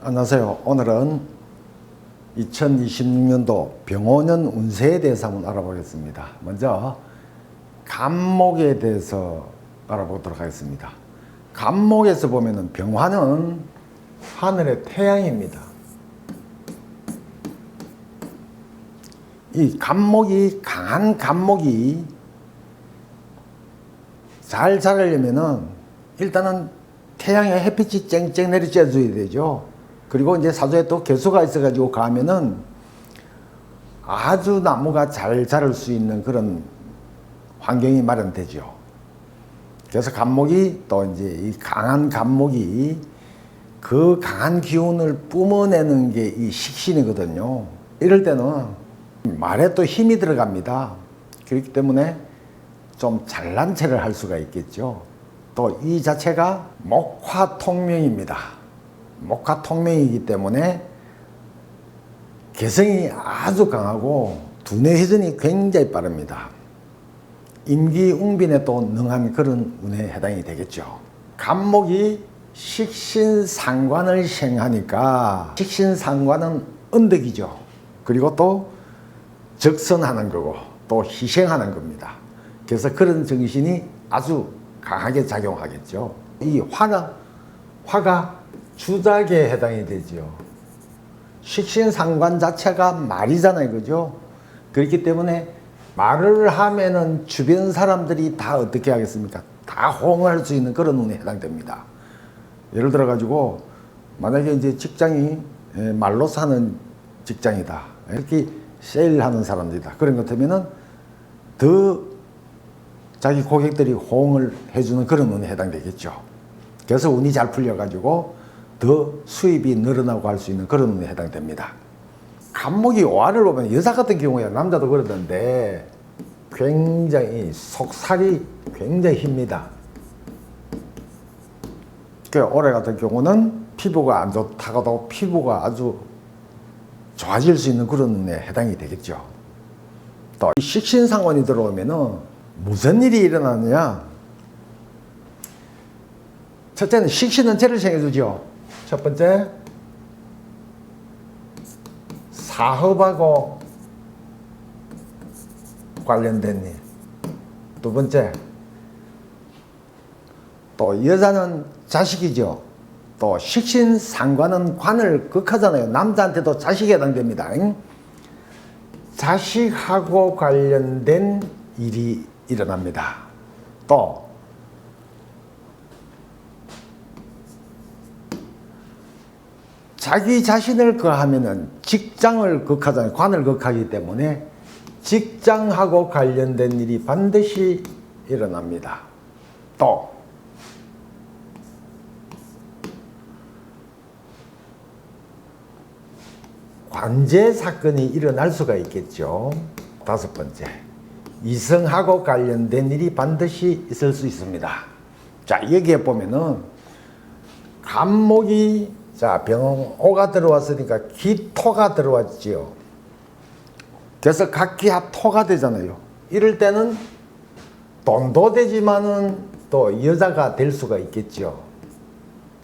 안녕하세요. 오늘은 2026년도 병오년 운세에 대해서 한번 알아보겠습니다. 먼저 간목에 대해서 알아보도록 하겠습니다. 간목에서 보면은 병화는 하늘의 태양입니다. 이 간목이, 강한 간목이 잘 자라려면은 일단은 태양의 햇빛이 쨍쨍 내리쬐줘야 되죠. 그리고 이제 사주에 또 개수가 있어가지고 가면은 아주 나무가 잘 자랄 수 있는 그런 환경이 마련되죠. 그래서 간목이 또 이제 이 강한 간목이 그 강한 기운을 뿜어내는 게 이 식신이거든요. 이럴 때는 말에 또 힘이 들어갑니다. 그렇기 때문에 좀 잘난 체를 할 수가 있겠죠. 또 이 자체가 목화통명입니다. 목화통명이기 때문에 개성이 아주 강하고 두뇌 회전이 굉장히 빠릅니다. 임기응변에 또 능한 그런 운에 해당이 되겠죠. 간목이 식신상관을 시행하니까 식신상관은 언덕이죠. 그리고 또 적선하는 거고 또 희생하는 겁니다. 그래서 그런 정신이 아주 강하게 작용하겠죠. 이 화가 주작에 해당이 되죠. 식신상관 자체가 말이잖아요, 그죠? 그렇기 때문에 말을 하면은 주변 사람들이 다 어떻게 하겠습니까? 다 호응할 수 있는 그런 운에 해당됩니다. 예를 들어 가지고 만약에 이제 직장이 말로 사는 직장이다. 이렇게 세일하는 사람들이다. 그런 것 같으면은 더 자기 고객들이 호응을 해주는 그런 운에 해당되겠죠. 그래서 운이 잘 풀려가지고 더 수입이 늘어나고 할 수 있는 그런 운에 해당됩니다. 간목이 오화를 보면 여자 같은 경우에 남자도 그러던데 굉장히 속살이 굉장히 힙니다. 그 올해 같은 경우는 피부가 안 좋다가도 피부가 아주 좋아질 수 있는 그런 운에 해당이 되겠죠. 또 이 식신상관이 들어오면은 무슨 일이 일어나느냐? 첫째는 식신은 죄를 생겨주죠. 첫 번째, 사업하고 관련된 일. 두 번째, 또 여자는 자식이죠. 또 식신상관은 관을 극하잖아요. 남자한테도 자식에 해당됩니다. 자식하고 관련된 일이 일어납니다. 또 자기 자신을 거하면은 직장을 극하잖아요. 관을 극하기 때문에 직장하고 관련된 일이 반드시 일어납니다. 또 관제 사건이 일어날 수가 있겠죠. 다섯 번째, 이성하고 관련된 일이 반드시 있을 수 있습니다. 자, 여기에 보면은 간목이 병오가 들어왔으니까 기토가 들어왔지요. 그래서 각기합 토가 되잖아요. 이럴 때는 돈도 되지만은 또 여자가 될 수가 있겠죠.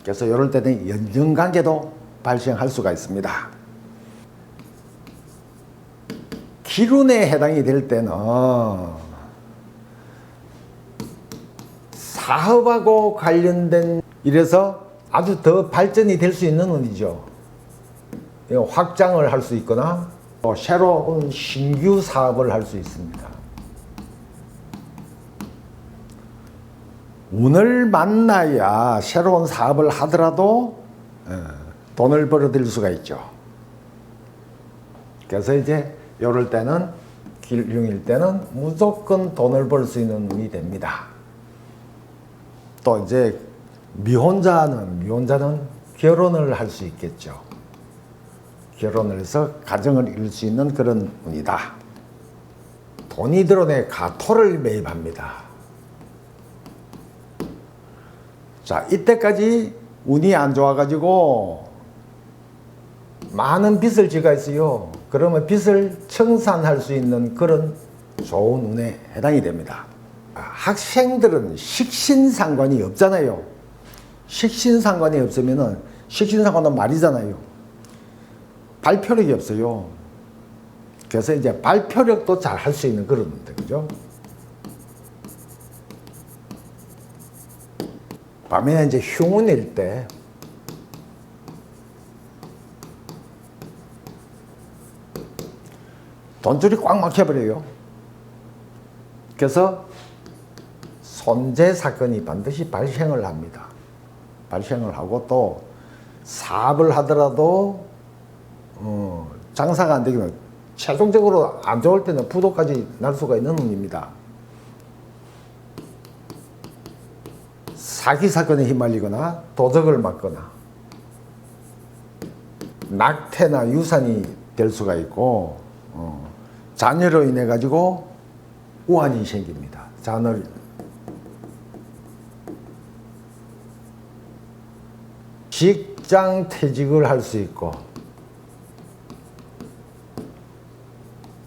그래서 이럴 때는 연정관계도 발생할 수가 있습니다. 기운에 해당이 될 때는 사업하고 관련된 일에서 아주 더 발전이 될 수 있는 운이죠. 확장을 할 수 있거나 또 새로운 신규 사업을 할 수 있습니다. 운을 만나야 새로운 사업을 하더라도 돈을 벌어들일 수가 있죠. 그래서 이제 이럴 때는 길흉일 때는 무조건 돈을 벌 수 있는 운이 됩니다. 또 이제 미혼자는 결혼을 할 수 있겠죠. 결혼을 해서 가정을 이룰 수 있는 그런 운이다. 돈이 들어오네 가토를 매입합니다. 자, 이때까지 운이 안 좋아가지고 많은 빚을 지가 있어요. 그러면 빚을 청산할 수 있는 그런 좋은 운에 해당이 됩니다. 학생들은 식신상관이 없잖아요. 식신상관이 없으면은 식신상관은 말이잖아요. 발표력이 없어요. 그래서 이제 발표력도 잘 할 수 있는 그런 문제, 그죠? 밤에 이제 흉운일 때 돈줄이 꽉 막혀버려요. 그래서 손재 사건이 반드시 발생을 합니다. 발생을 하고 또 사업을 하더라도 장사가 안 되면 최종적으로 안 좋을 때는 부도까지 날 수가 있는 운입니다. 사기 사건에 휘말리거나 도적을 맞거나 낙태나 유산이 될 수가 있고 자녀로 인해 가지고 우환이 생깁니다. 자녀 직장 퇴직을 할 수 있고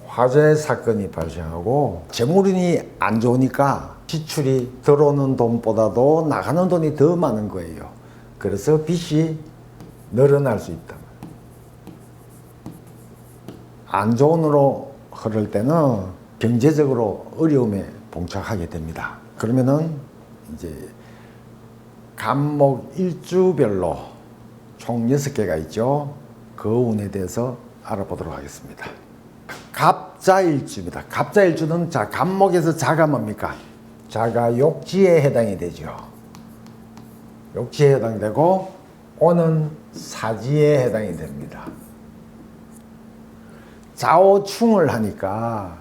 화재 사건이 발생하고 재물운이 안 좋으니까 지출이 들어오는 돈보다도 나가는 돈이 더 많은 거예요. 그래서 빚이 늘어날 수 있다. 안 좋은 으로 흐를 때는 경제적으로 어려움에 봉착하게 됩니다. 그러면은 이제 간목 일주별로 총 6개가 있죠. 그 운에 대해서 알아보도록 하겠습니다. 갑자일주입니다. 갑자일주는 자, 간목에서 자가 뭡니까? 자가 욕지에 해당이 되죠. 욕지에 해당되고 오는 사지에 해당이 됩니다. 좌오충을 하니까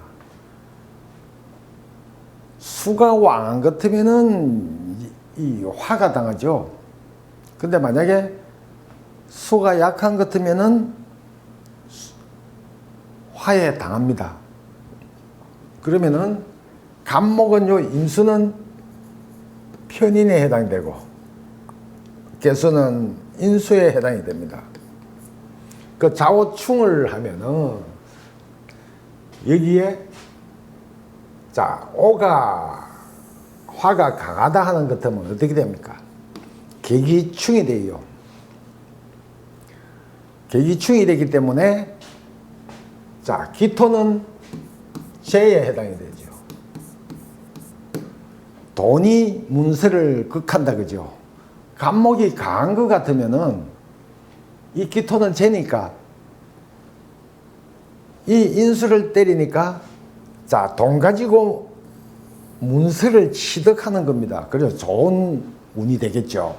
수가 왕 같으면은 이 화가 당하죠. 근데 만약에 수가 약한 것 같으면은 화에 당합니다. 그러면은 간목은 임수는 편인에 해당되고 개수는 인수에 해당이 됩니다. 그 좌오충을 하면은 여기에 자 오가 화가 강하다 하는 것 같으면 어떻게 됩니까? 계기충이 돼요. 계기충이 되기 때문에 자 기토는 재에 해당이 되죠. 돈이 문서를 극한다 그죠. 간목이 강한 것 같으면은 이 기토는 재니까 이 인수를 때리니까 자 돈 가지고 문서를 취득하는 겁니다. 그래서 좋은 운이 되겠죠.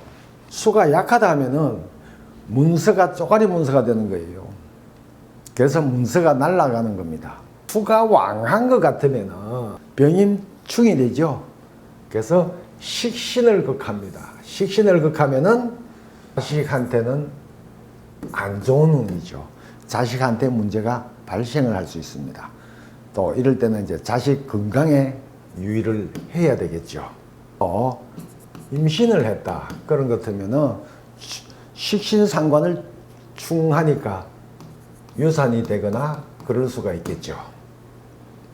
수가 약하다 하면은 문서가 쪼가리 문서가 되는 거예요. 그래서 문서가 날아가는 겁니다. 수가 왕한 것 같으면은 병임충이 되죠. 그래서 식신을 극합니다. 식신을 극하면은 자식한테는 안 좋은 운이죠. 자식한테 문제가 발생을 할 수 있습니다. 또 이럴 때는 이제 자식 건강에 유의를 해야 되겠죠. 임신을 했다 그런 것 같으면은 식신상관을 충하니까 유산이 되거나 그럴 수가 있겠죠.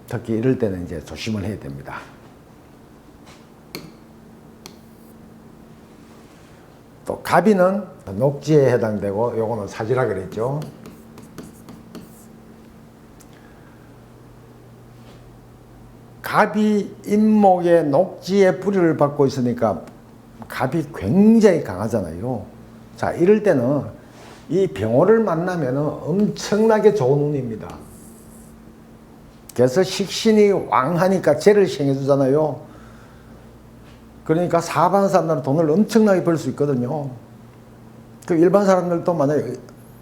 특히 이럴 때는 이제 조심을 해야 됩니다. 또 갑이는 녹지에 해당되고 요거는 사지라 그랬죠. 갑이 인목의 녹지에 뿌리를 받고 있으니까 갑이 굉장히 강하잖아요. 자, 이럴 때는 이 병호를 만나면 엄청나게 좋은 운입니다. 그래서 식신이 왕하니까 재를 생해주잖아요. 그러니까 사업하는 사람들은 돈을 엄청나게 벌 수 있거든요. 그 일반 사람들도 만약에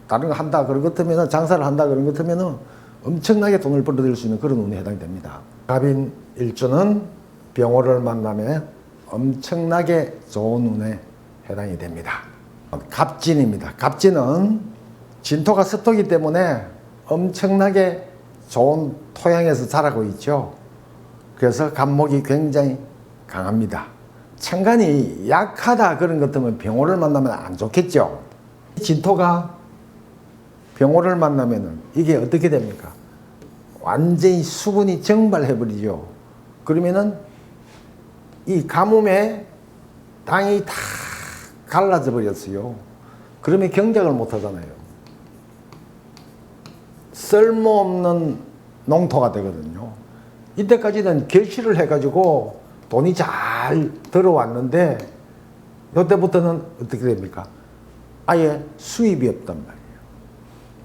다른 거 한다 그런 것 같으면 장사를 한다 그런 것 같으면 엄청나게 돈을 벌어들일 수 있는 그런 운에 해당됩니다. 갑인 일주는 병호를 만나면 엄청나게 좋은 운에 해당이 됩니다. 갑진입니다. 갑진은 진토가 습토기 때문에 엄청나게 좋은 토양에서 자라고 있죠. 그래서 갑목이 굉장히 강합니다. 천간이 약하다 그런 것 같으면 병호를 만나면 안 좋겠죠. 진토가 병호를 만나면 이게 어떻게 됩니까? 완전히 수분이 증발해버리죠. 그러면은 이 가뭄에 땅이 다 갈라져 버렸어요. 그러면 경작을 못 하잖아요. 쓸모없는 농토가 되거든요. 이때까지는 결실을 해가지고 돈이 잘 들어왔는데 이때부터는 어떻게 됩니까? 아예 수입이 없단 말이에요.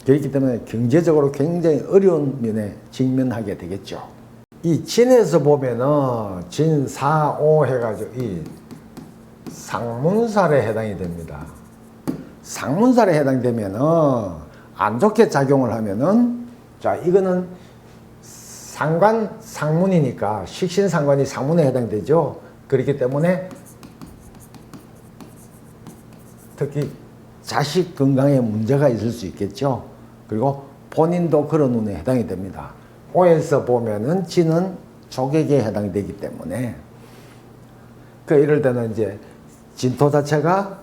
그렇기 때문에 경제적으로 굉장히 어려운 면에 직면하게 되겠죠. 이 진에서 보면은 진, 사, 오 해가지고 이 상문살에 해당이 됩니다. 상문살에 해당되면은 안 좋게 작용을 하면은 자 이거는 상관 상문이니까 식신상관이 상문에 해당되죠. 그렇기 때문에 특히 자식 건강에 문제가 있을 수 있겠죠. 그리고 본인도 그런 운에 해당이 됩니다. 오에서 보면은 진은 족액에 해당이 되기 때문에 이럴 때는 이제 진토 자체가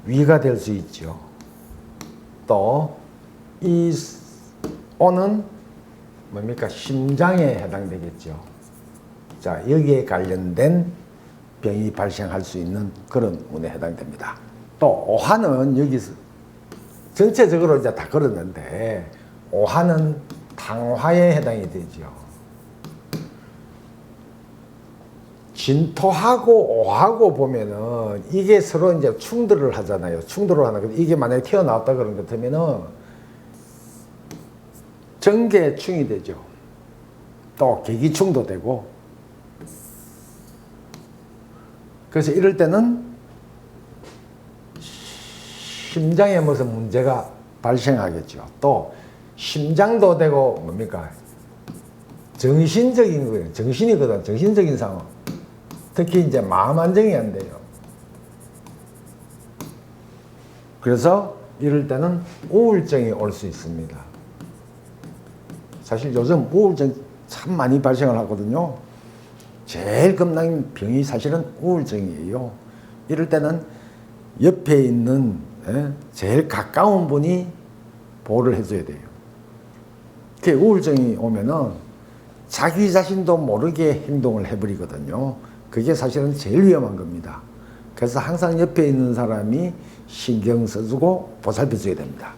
위가 될 수 있죠. 또 이 오는 뭡니까? 심장에 해당되겠죠. 자, 여기에 관련된 병이 발생할 수 있는 그런 운에 해당됩니다. 또 오화는 여기서 전체적으로 이제 다 그러는데 오화는 당화에 해당이 되죠. 진토하고 오하고 보면은 이게 서로 이제 충돌을 하잖아요. 충돌을 하는 이게 만약에 튀어나왔다 그런 것 같으면은 정계충이 되죠. 또 계기충도 되고. 그래서 이럴 때는 심장에 무슨 문제가 발생하겠죠. 또 심장도 되고 뭡니까? 정신적인 거예요. 정신이거든. 정신적인 상황. 특히 이제 마음 안정이 안 돼요. 그래서 이럴 때는 우울증이 올 수 있습니다. 사실 요즘 우울증 참 많이 발생을 하거든요. 제일 겁나는 병이 사실은 우울증이에요. 이럴 때는 옆에 있는 제일 가까운 분이 보호를 해줘야 돼요. 그 우울증이 오면은 자기 자신도 모르게 행동을 해버리거든요. 그게 사실은 제일 위험한 겁니다. 그래서 항상 옆에 있는 사람이 신경 써주고 보살펴줘야 됩니다.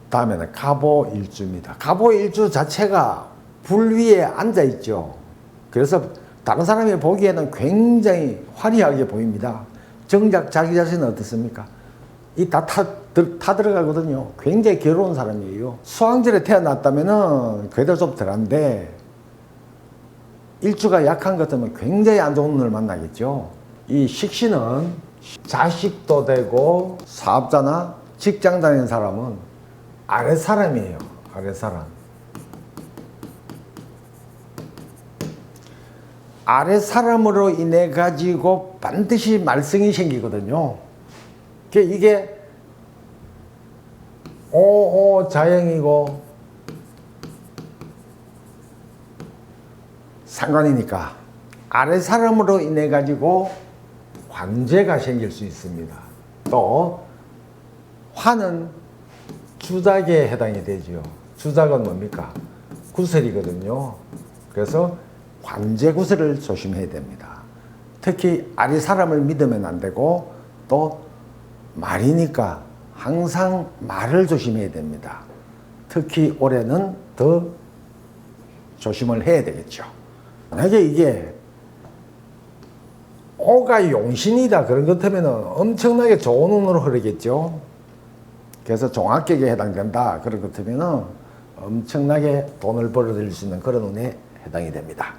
다음에는 갑오일주입니다. 갑오일주 자체가 불 위에 앉아있죠. 그래서 다른 사람이 보기에는 굉장히 화려하게 보입니다. 정작 자기 자신은 어떻습니까? 이 다 들어가거든요. 굉장히 괴로운 사람이에요. 수황절에 태어났다면은 그래도 좀 덜한데 일주가 약한 것 같으면 굉장히 안 좋은 운을 만나겠죠. 이 식신은 자식도 되고 사업자나 직장 다니는 사람은 아랫사람이에요. 아랫사람. 아랫사람으로 인해 가지고 반드시 말썽이 생기거든요. 이게 자영이고 상관이니까 아랫사람으로 인해 가지고 관제가 생길 수 있습니다. 또 화는 주작에 해당이 되죠. 주작은 뭡니까? 구설이거든요. 그래서 관제구설을 조심해야 됩니다. 특히 아랫사람을 믿으면 안 되고 또 말이니까 항상 말을 조심해야 됩니다. 특히 올해는 더 조심을 해야 되겠죠. 만약에 이게 오가 용신이다 그런 것 같으면 엄청나게 좋은 운으로 흐르겠죠. 그래서 종합격에 해당된다 그런 것 같으면 엄청나게 돈을 벌어들일 수 있는 그런 운에 해당이 됩니다.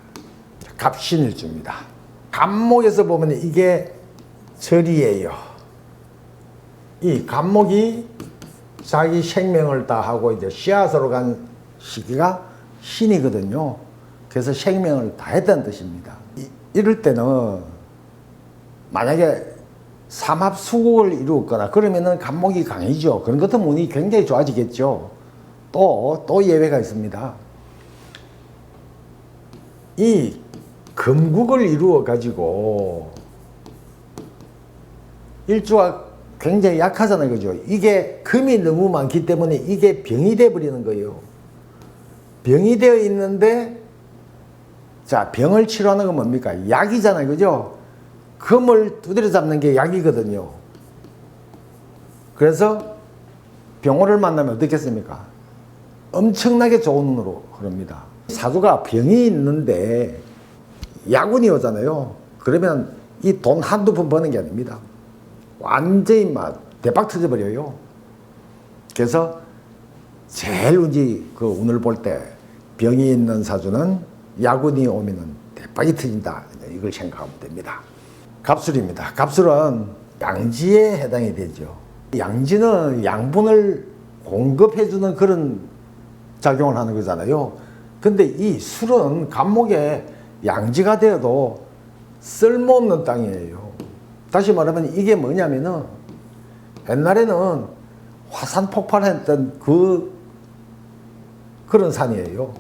갑신일주입니다. 갑목에서 보면 이게 절이에요. 이 갑목이 자기 생명을 다하고 이제 씨앗으로 간 시기가 신이거든요. 그래서 생명을 다했다는 뜻입니다. 이럴 때는 만약에 삼합수국을 이루었거나 그러면은 갑목이 강해지죠. 그런 것도 운이 굉장히 좋아지겠죠. 또 예외가 있습니다. 이 금국을 이루어 가지고 일주가 굉장히 약하잖아요. 그죠? 이게 금이 너무 많기 때문에 이게 병이 돼 버리는 거예요. 병이 되어 있는데 자, 병을 치료하는 건 뭡니까? 약이잖아요. 그죠? 금을 두드려 잡는 게 약이거든요. 그래서 병호를 만나면 어떻겠습니까? 엄청나게 좋은 운으로 흐릅니다. 사주가 병이 있는데 야군이 오잖아요. 그러면 이 돈 한두 푼 버는 게 아닙니다. 완전히 막 대박 터져버려요. 그래서 제일 그 운을 볼 때 병이 있는 사주는 야군이 오면은 대박이 터진다. 이걸 생각하면 됩니다. 갑술입니다. 갑술은 양지에 해당이 되죠. 양지는 양분을 공급해주는 그런 작용을 하는 거잖아요. 근데 이 술은 갑목에 양지가 되어도 쓸모없는 땅이에요. 다시 말하면 이게 뭐냐면은 옛날에는 화산 폭발했던 그런 산이에요.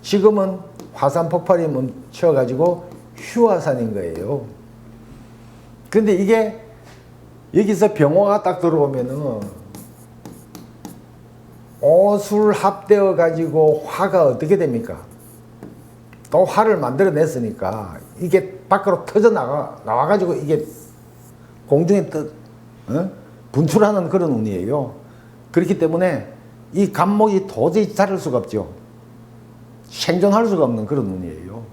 지금은 화산 폭발이 멈춰가지고 휴화산인 거예요. 근데 이게 여기서 병화가 딱 들어오면은 오술 합되어 가지고 화가 어떻게 됩니까? 또 화를 만들어냈으니까 이게 밖으로 터져 나와가지고 이게 공중에 분출하는 그런 운이에요. 그렇기 때문에 이 갑목이 도저히 자랄 수가 없죠. 생존할 수가 없는 그런 운이에요.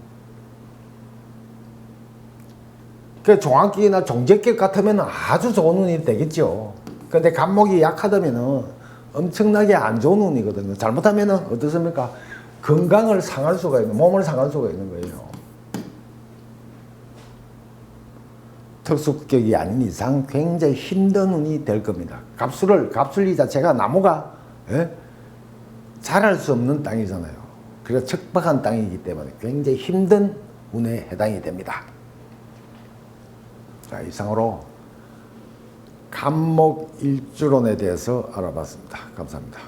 그 종합기나 종제격 같으면 아주 좋은 운이 되겠죠. 근데 갑목이 약하다면 엄청나게 안 좋은 운이거든요. 잘못하면 어떻습니까? 건강을 상할 수가 있는, 몸을 상할 수가 있는 거예요. 특수격이 아닌 이상 굉장히 힘든 운이 될 겁니다. 갑술이 자체가 나무가 자랄 수 없는 땅이잖아요. 그래서 척박한 땅이기 때문에 굉장히 힘든 운에 해당이 됩니다. 자, 이상으로 갑목 일주론에 대해서 알아봤습니다. 감사합니다.